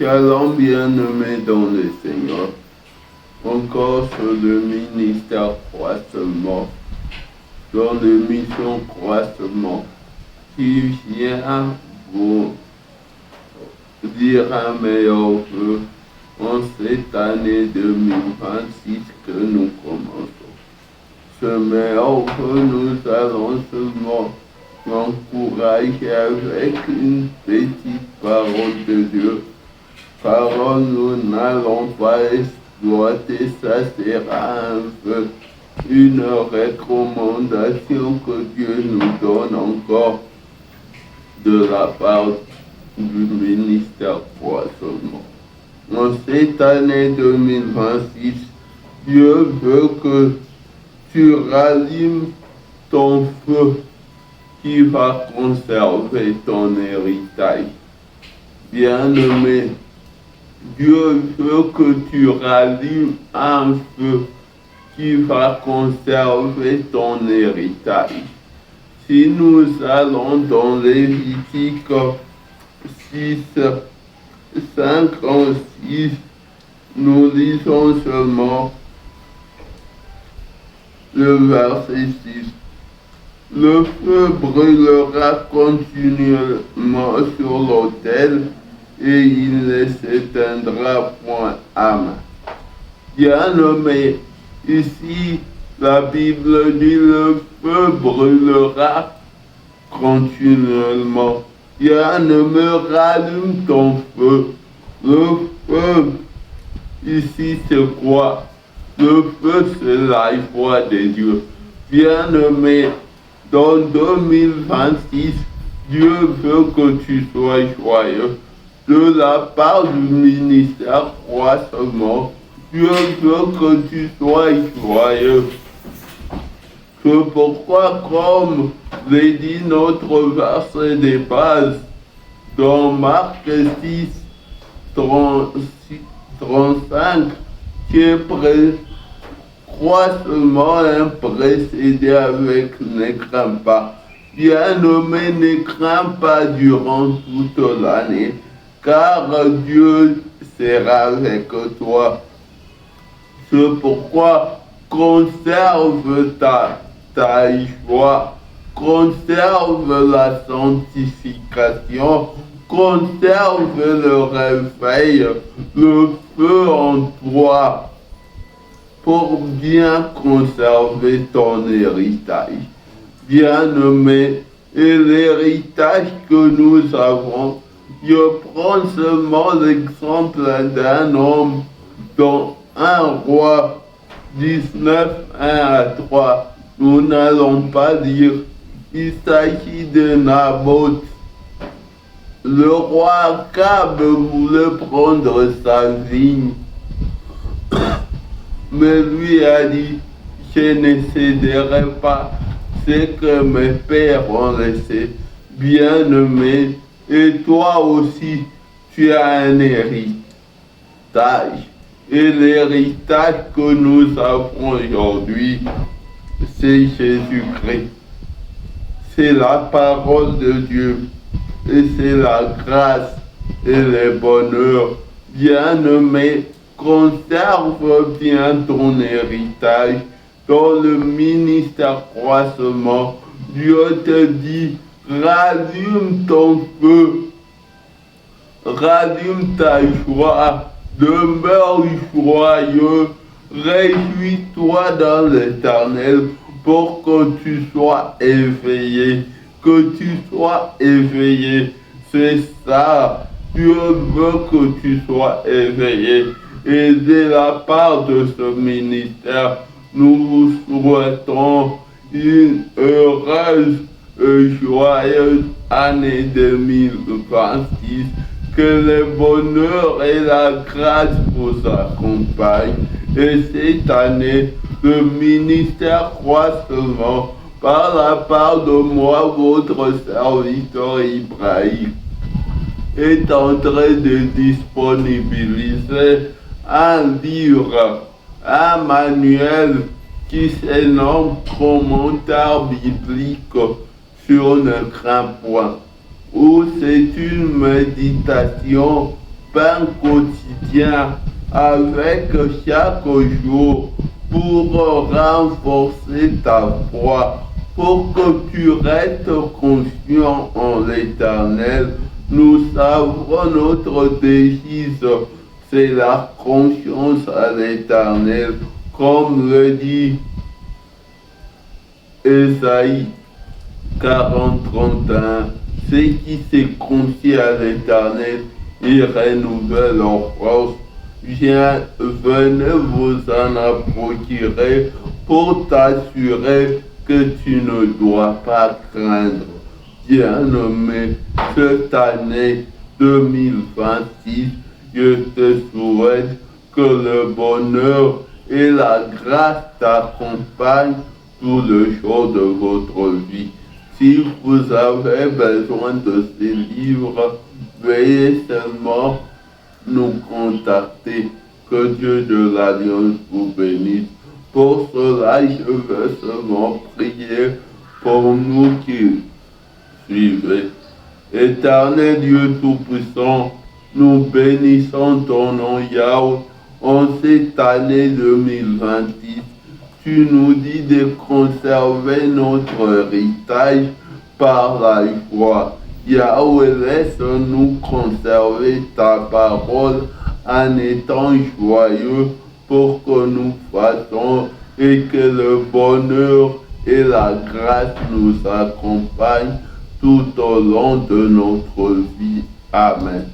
Shalom bien-aimés dans le Seigneur, encore sur le ministère Croissement, dans l'émission Croissement, qui vient vous dire un meilleur vœu en cette année 2026 que nous commençons. Ce meilleur vœu, nous allons seulement m'encourager avec une petite parole de Dieu. Parole, nous n'allons pas exploiter, ça sera un peu une recommandation que Dieu nous donne encore de la part du ministère Croissement. En cette année 2026, Dieu veut que tu rallumes ton feu qui va conserver ton héritage. Bien-aimé, Dieu veut que tu rallumes un feu qui va conserver ton héritage. Si nous allons dans Lévitique 6, 56, nous lisons seulement le verset 6. Le feu brûlera continuellement sur l'autel et il ne s'éteindra point à main. Bien-aimé, ici la Bible dit le feu brûlera continuellement. Bien-aimé, rallume ton feu. Le feu, ici c'est quoi? Le feu c'est la foi de Dieu. Bien-aimé, dans 2026, Dieu veut que tu sois joyeux. De la part du ministère Croissement, Dieu veut que tu sois joyeux. C'est pourquoi, comme l'ai dit notre verset de base, dans Marc 6, 35, qui est Croissement précédé avec ne crains pas. Bien-aimé, ne crains pas durant toute l'année, car Dieu sera avec toi. C'est pourquoi conserve ta joie, conserve la sanctification, conserve le réveil, le feu en toi, pour bien conserver ton héritage. Bien-aimé, et l'héritage que nous avons, je prends seulement l'exemple d'un homme dans 1 Roi 19, 1 à 3. Nous n'allons pas dire, il s'agit de Naboth. Le roi Akab voulait prendre sa vigne, mais lui a dit, je ne céderai pas ce que mes pères ont laissé. Bien-aimé, et toi aussi, tu as un héritage. Et l'héritage que nous avons aujourd'hui, c'est Jésus-Christ. C'est la parole de Dieu. Et c'est la grâce et le bonheur. Bien-aimé, conserve bien ton héritage dans le ministère Croissement. Dieu te dit, rallume ton feu, rallume ta joie, demeure joyeux, réjouis-toi dans l'Éternel pour que tu sois éveillé, c'est ça, Dieu veut que tu sois éveillé. Et de la part de ce ministère, nous vous souhaitons une heureuse et joyeuse année 2026. Que le bonheur et la grâce vous accompagnent. Et cette année, le ministère Croissement, par la part de moi, votre serviteur Ibrahim, est en train de disponibiliser un livre, un manuel qui se nomme Commentaire biblique sur Ne crains point, où c'est une méditation pain quotidien avec chaque jour pour renforcer ta foi, pour que tu restes conscient en l'Éternel. Nous savons notre devise, c'est la conscience à l'Éternel, comme le dit Ésaïe 40-31. Ceux qui se confient à l'Éternel, ils renouvellent leur force. Venez vous en procurer pour t'assurer que tu ne dois pas craindre. Bien-aimé, cette année 2026, je te souhaite que le bonheur et la grâce t'accompagnent tout le jour de votre vie. Si vous avez besoin de ces livres, veuillez seulement nous contacter. Que Dieu de l'Alliance vous bénisse. Pour cela, je veux seulement prier pour nous qui suivez. Éternel Dieu Tout-Puissant, nous bénissons ton nom, Yahweh, en cette année 2026. Tu nous dis de conserver notre héritage par la foi. Yahweh, laisse-nous conserver ta parole en étant joyeux pour que nous fassions et que le bonheur et la grâce nous accompagnent tout au long de notre vie. Amen.